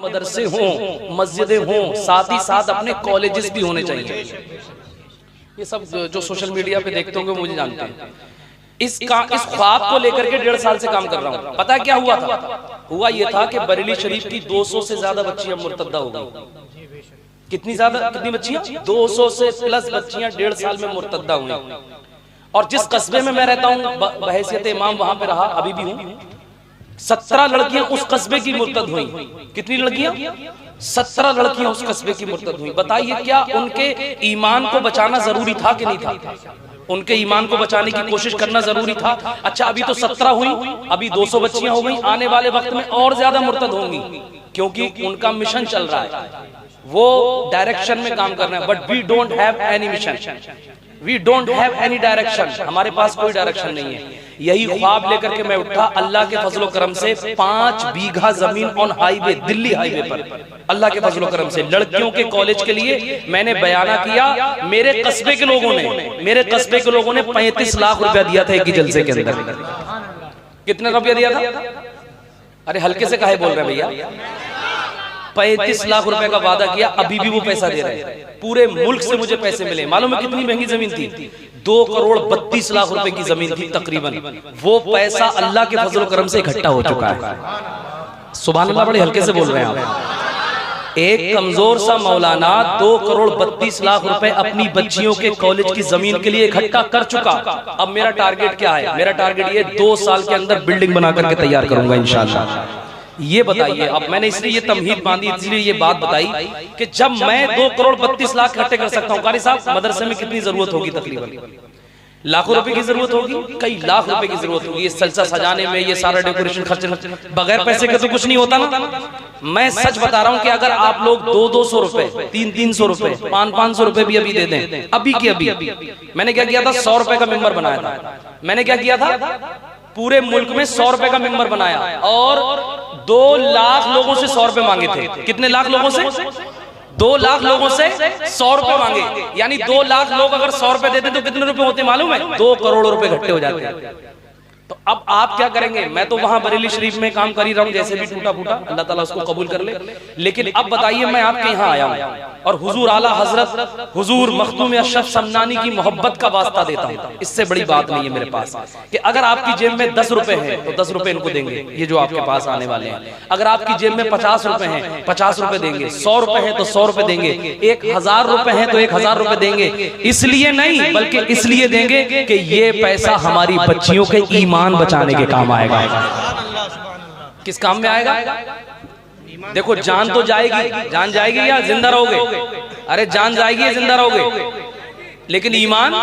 मदरसे हों, मस्जिदें हों, साथ ही साथ अपने कॉलेजेस भी होने चाहिए। ये सब जो सोशल मीडिया पे देखते होंगे मुझे जानते हैं। इस ख्वाब को लेकर के 1.5 साल से काम कर रहा हूँ। पता क्या हुआ था? हुआ ये था कि बरेली शरीफ की 200 से ज्यादा बच्चियां मुर्तद्दा हो गई। कितनी बच्चियां? 200 से प्लस बच्चियां 1.5 साल में मुर्तद्दा हुई। और जिस कस्बे में मैं रहता हूँ, बहैसियत इमाम वहां पे रहा, अभी भी हूँ, 17 लड़कियां उस कस्बे की मुर्तद हुई। कितनी लड़कियां? 17 लड़कियां उस कस्बे की मुर्तद हुई। बताइए क्या उनके ईमान को बचाना जरूरी था कि नहीं था? उनके ईमान को बचाने की कोशिश करना जरूरी था। अच्छा, अभी तो 17 हुई, अभी 200 बच्चियां हो गई, आने वाले वक्त में और ज्यादा मुर्तद होंगी, क्योंकि उनका मिशन चल रहा है, वो डायरेक्शन में काम कर रहे हैं। But we don't have any mission, we don't have any direction. हमारे पास कोई डायरेक्शन नहीं है। यही ख्वाब लेकर के मैं उठा। अल्लाह के फजलो करम से 5 बीघा जमीन ऑन हाईवे, दिल्ली हाईवे पर, अल्लाह के फजलो करम से लड़कियों के कॉलेज के लिए मैंने बयाना किया। मेरे कस्बे के लोगों ने 35 लाख रुपया दिया था एक ही जलसे के अंदर। कितना रुपया दिया था? अरे हल्के से काहे बोल रहे हैं भैया? 35 लाख रुपए का वादा किया, अभी भी वो पैसा दे रहे हैं। पूरे मुल्क से मुझे पैसे मिले। मालूम है कितनी महंगी जमीन थी? 2 करोड़ 32 लाख रुपए की जमीन थी तकरीबन। वो पैसा अल्लाह के फजल करम से इकट्ठा हो चुका है। सुभान अल्लाह, बड़े हल्के से बोल रहे हैं आप। एक कमजोर सा मौलाना 2 करोड़ 32 लाख रुपए अपनी बच्चियों के कॉलेज की जमीन के लिए इकट्ठा कर चुका। अब मेरा टारगेट क्या है? मेरा टारगेट ये 2 साल के अंदर बिल्डिंग बना करके तैयार करूंगा इंशाअल्लाह। ये बताइए, अब मैंने इसलिए ये तमहीद बांधी, इसलिए ये बात बताई कि जब मैं 2 करोड़ 32 लाख इकट्ठे कर सकता हूँ, कारी साहब मदरसे में कितनी जरूरत होगी? तकरीबन लाखों रुपए की जरूरत होगी, कई लाख रुपए की जरूरत होगी। ये सलसा सजाने में, ये सारा डेकोरेशन खर्च, बगैर पैसे के तो कुछ नहीं होता ना। मैं सच बता रहा हूँ कि अगर आप लोग 200-200 रुपए, 300-300 रुपए, 500-500 रुपए भी अभी दे दें, अभी के अभी, मैंने क्या किया था? 100 रुपए का मेंबर बनाया था। मैंने क्या किया था? पूरे मुल्क में 100 रुपए का मेंबर बनाया और 2 लाख लोगों से 100 रुपए मांगे थे। कितने लाख लोगों से? 2 लाख लोगों से 100 रुपए मांगे। यानी 2 लाख लोग अगर 100 रुपए देते तो कितने रुपए होते मालूम है? 2 करोड़ रुपए इकट्ठे हो जाते हैं। तो अब आप क्या करेंगे? मैं तो वहां बरेली शरीफ में काम कर ही रहा हूं, जैसे भी टूटा फूटा, अल्लाह ताला उसको कबूल कर ले। लेकिन अब बताइए, मैं आपके यहाँ आया हूं और हुजूर आला हजरत हुजूर मखदूम अशरफ समनानी की मोहब्बत का वास्ता देता हूं। इससे बड़ी बात नहीं है मेरे पास कि अगर आपकी जेब में 10 रुपए हैं तो 10 रुपए इनको देंगे, ये जो आपके पास आने वाले हैं। अगर आपकी जेब में 50 रुपए हैं, 50 रुपए देंगे। 100 रुपए हैं तो 100 रुपए देंगे। 1000 रुपए हैं तो 1000 रुपए देंगे। इसलिए नहीं, बल्कि इसलिए देंगे कि ये पैसा हमारी बच्चियों के ईमान बचाने के काम आएगा। किस काम में आएगा? देखो, जान तो जाएगी, जान जाएगी या जिंदा रहोगे? अरे जान जाएगी या जिंदा रहोगे, लेकिन ईमान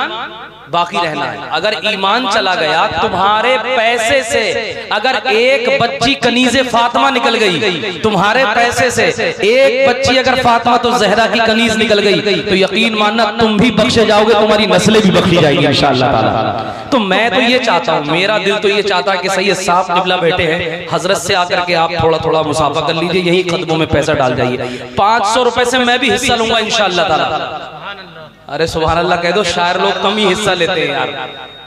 बाकी रहना है। अगर ईमान चला गया तुम्हारे पैसे से, अगर एक बच्ची कनीज़े फातिमा निकल गई तुम्हारे पैसे से, एक बच्ची अगर फातिमा तो जहरा की कनीज निकल गई तो यकीन मानना तुम भी बख्शे जाओगे, तुम्हारी नस्लें भी बख्शी जाएगी इंशाअल्लाह ताला। तो मैं तो ये चाहता हूँ, मेरा दिल तो ये चाहता है कि सैयद साहब किबला बैठे हैं, हजरत से आकर के आप थोड़ा थोड़ा मुसाफा कर लीजिए, यही कदमों में पैसा डाल जाइए। 500 रुपए से मैं भी हिस्सा लूंगा इंशाअल्लाह ताला। अरे सुभान अल्लाह कह दो। शायर लोग कम ही हिस्सा लेते हैं यार,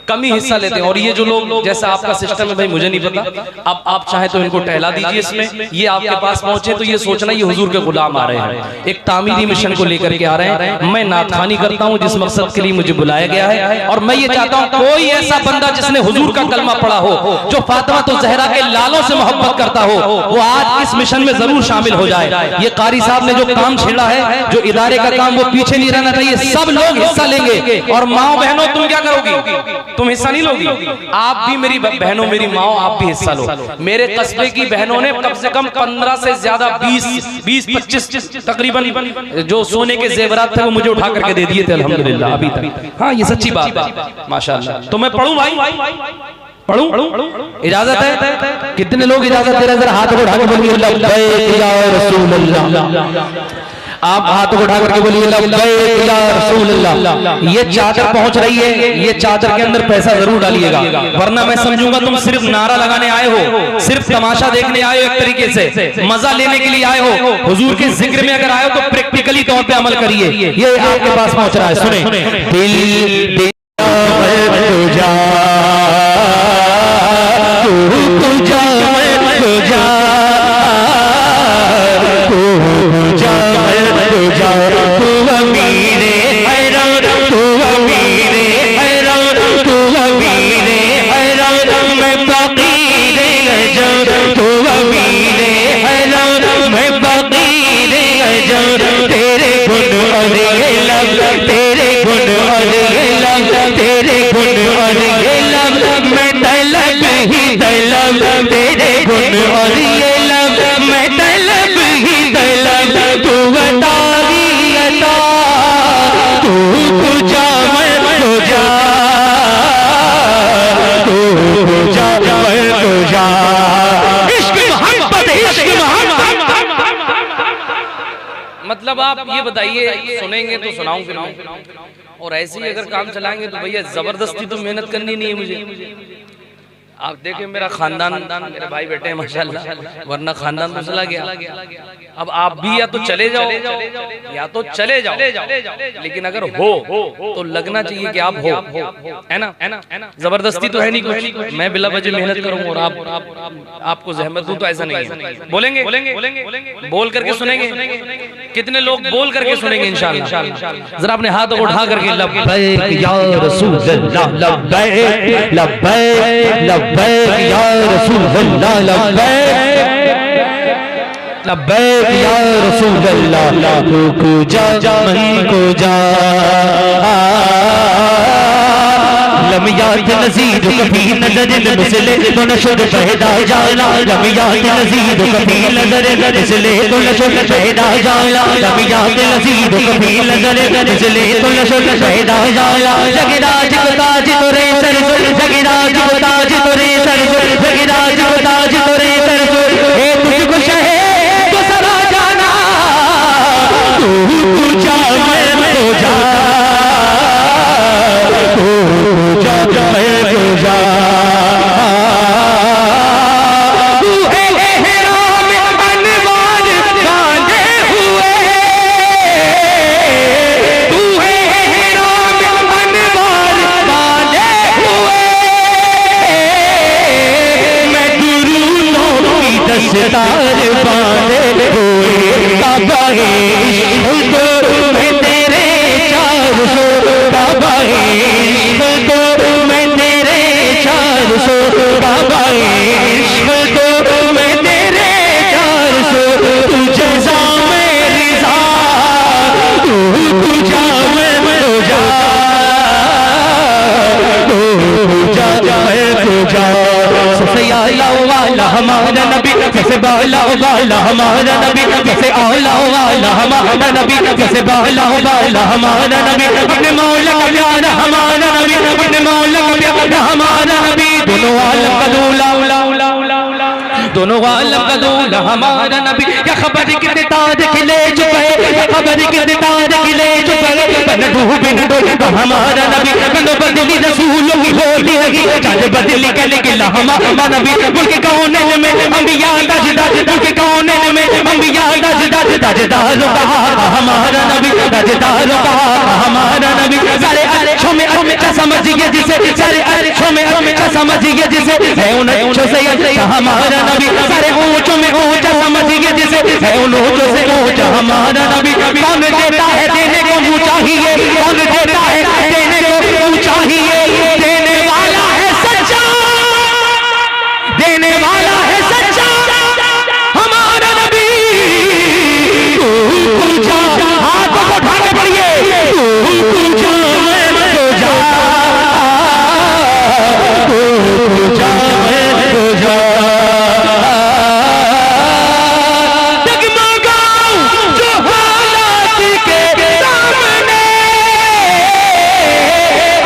कम ही हिस्सा लेते हैं। और ये जो लोग, जैसा आपका सिस्टम है भाई, मुझे नहीं पता, अब आप चाहे तो इनको टहला दीजिए इसमें। ये आपके पास पहुंचे तो ये सोचना ये हुजूर के गुलाम आ रहे हैं, एक तामीरी मिशन को लेकर के आ रहे हैं। मैं नातखानी करता हूं जिस मकसद के लिए मुझे बुलाया गया है, और मैं ये चाहता हूं कोई ऐसा बंदा जिसने हुजूर का कलमा पढ़ा हो, जो फातिमा तो जहरा के लालों से मोहब्बत करता हो, वो आज इस मिशन में जरूर शामिल हो जाए। ये कारी साहब ने जो काम छेड़ा है, जो इदारे का काम, वो पीछे नहीं रहना चाहिए। सब लोग हिस्सा लेंगे। और माओ बहनों, तुम क्या करोगी? तुम हिस्सा नहीं लोगी? आप भी मेरी बहनों, मेरी माओ, आप भी हिस्सा लो। मेरे कस्बे की बहनों ने कम से कम 15 से ज्यादा 20-25 तकरीबन जो सोने के जेवरात थे वो मुझे उठा करके दे दिए थे अल्हम्दुलिल्लाह अभी तक। हाँ, ये सच्ची बात है माशाअल्लाह। तो मैं पढ़ूं भाई? पढ़ूं? इजाजत है? कितने लोग इजाजत दे रहे हैं? जरा हाथ को उठा के बोलिए लब्बैक या रसूल अल्लाह। आप हाथों को उठा करके बोलिए लब्बैक या रसूल अल्लाह। ये चादर पहुंच रही है, ये चादर के अंदर पैसा जरूर डालिएगा, वरना मैं समझूंगा तुम सिर्फ नारा लगाने आए हो, सिर्फ तमाशा देखने आए हो, एक तरीके से मजा लेने के लिए आए हो। हुजूर के जिक्र में अगर आए हो तो प्रैक्टिकली तौर पे अमल करिए। ये आपके पास पहुंच रहा है, सुने। दिल और ये लब मैं तलब ही तलब, तू बतारी अता, तू कुजा मैं कुजा, तू कुजा मैं कुजा। इश्क मोहब्बत, इश्क मोहब्बत। मतलब आप ये बताइए, सुनेंगे तो सुनाऊं फिर मैं, और ऐसे ही अगर काम चलाएंगे तो भैया जबरदस्ती तो मेहनत करनी नहीं है मुझे। आप देखें मेरा खानदान, मेरे भाई बेटे हैं माशाल्लाह, वरना खानदान तो चला गया। अब आप भी या तो चले जाओ या तो चले जाओ, लेकिन अगर हो तो लगना चाहिए कि आप हो, है ना, जबरदस्ती तो है नहीं कुछ। मैं बिला वजह मेहनत करूं और आपको जहमत दूं तो ऐसा नहीं है। बोलेंगे, बोल करके सुनेंगे। कितने लोग बोल करके सुनेंगे इंशाअल्लाह? जरा अपने हाथ उठा करके लब्बैक या रसूल अल्लाह, लब्बैक लब्बैक लब्बैक या रसूल अल्लाह, लब्बैक लब्बैक या रसूल अल्लाह। तू कुजा मैं कुजा, लमियात नज़ीर कभी नजर मिसले तो नशुद पैदा जाला, लमियात नज़ीर कभी नजर मिसले तो नशुद पैदा जाला, लमियात नज़ीर कभी नजर मिसले तो नशुद पैदा जाला। जगराज को ताज तोरे सर, जगराज को ताज तोरे सर, जगराज को ताज तोरे सर, हे तुझको शहे तो सरा जाना, तू कुजा मैं कुजा, तार बांधे हुए काबाए मैं तेरे चार सौ, काबाए मैं तेरे चार सौ, काबाए मैं तेरे चार सौ। तू जज़ा में रिज़ा, तू कुजा मैं कुजा, तू कुजा मैं कुजा। सफिया वाला हमारा नबी, कैसे बाला वाला हमारा नबी, कैसे आला वाला हमारा नबी, कैसे बाला वाला हमारा नबी, अपने मौला का प्यारा हमारा नबी, अपने मौला का प्यारा हमारा नबी। दोनों आलम का दूल्हा, दोनों आलम का दूल्हा हमारा नबी। क्या खबर कितने ताज खिले चुके, खबर कितने ताज खिले चुके, बन बिन तो हमारा नबी, बन बदली रसूलों की होली है, चाँद बदली कल गिला हमारा नबी। मुल्क कौन में अंबिया दज दज, मुल्क कौन में अंबिया दज दज, दजदारों का हमारा नबी, दजदारों का हमारा नबी। सारे अरशों में अच्छा समझिए जिसे, सारे अरशों में अच्छा समझिए जिसे, है उन ऊंचों से अच्छा हमारा नबी, सारे ऊंचों में ऊंचा समझिए जिसे, है उन ऊंचों से ऊंचा हमारा नबी। कौन देता है देने को मुँह चाहिए, कौन देता है देने को मुँह चाहिए, देने वाला है सच्चा, देने वाला है सच्चा हमारा नबी। कुजा हाथ को उठा के पढ़िए, कुजा मैं कुजा, कुजा मैं कुजा। डगमगाऊं जो हालात के सामने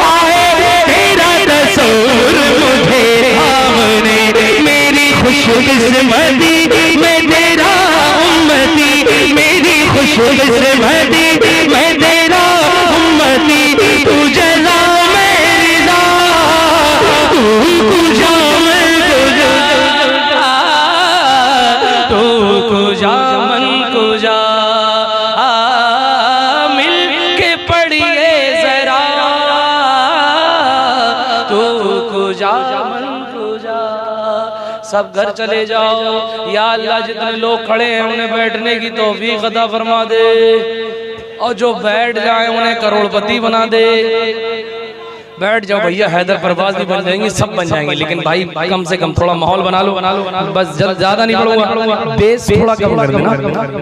आए, तेरा तस्वीर मुझे सामने, मेरी खुशकिस्मती मैं तेरा उम्मती, मेरी खुशकिस्मती मैं तेरा उम्मती। तू जज़ा में रिज़ा, तू कुजा मैं कुजा, तू कुजा मैं कुजा। मिल के पढ़िए जरा, तू कुजा मैं कुजा। सब घर चले जाओ, या अल्लाह जितने लोग खड़े हैं उन्हें बैठने की तौफीक अता फरमा दे, और जो बैठ जाए उन्हें करोड़पति बना दे। बैठ जाओ भैया, हैदर परवाज भी बन जाएंगे, सब बन जाएंगे, लेकिन भाई कम से कम थोड़ा माहौल बना लो, बस ज्यादा नहीं पढ़ूंगा, बेस थोड़ा कम कर देना,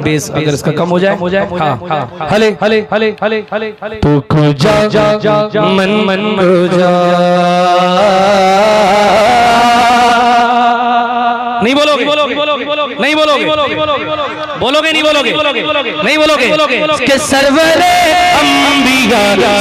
बेस अगर इसका कम हो जाए, हाँ हाँ, हले हले हले हले हले हले। तू कुजा मन मन कुजा, नहीं बोलोगे? नहीं बोलोगे बोलोगे नहीं बोलोगे नहीं बोलोगे के सरवरे अंबिया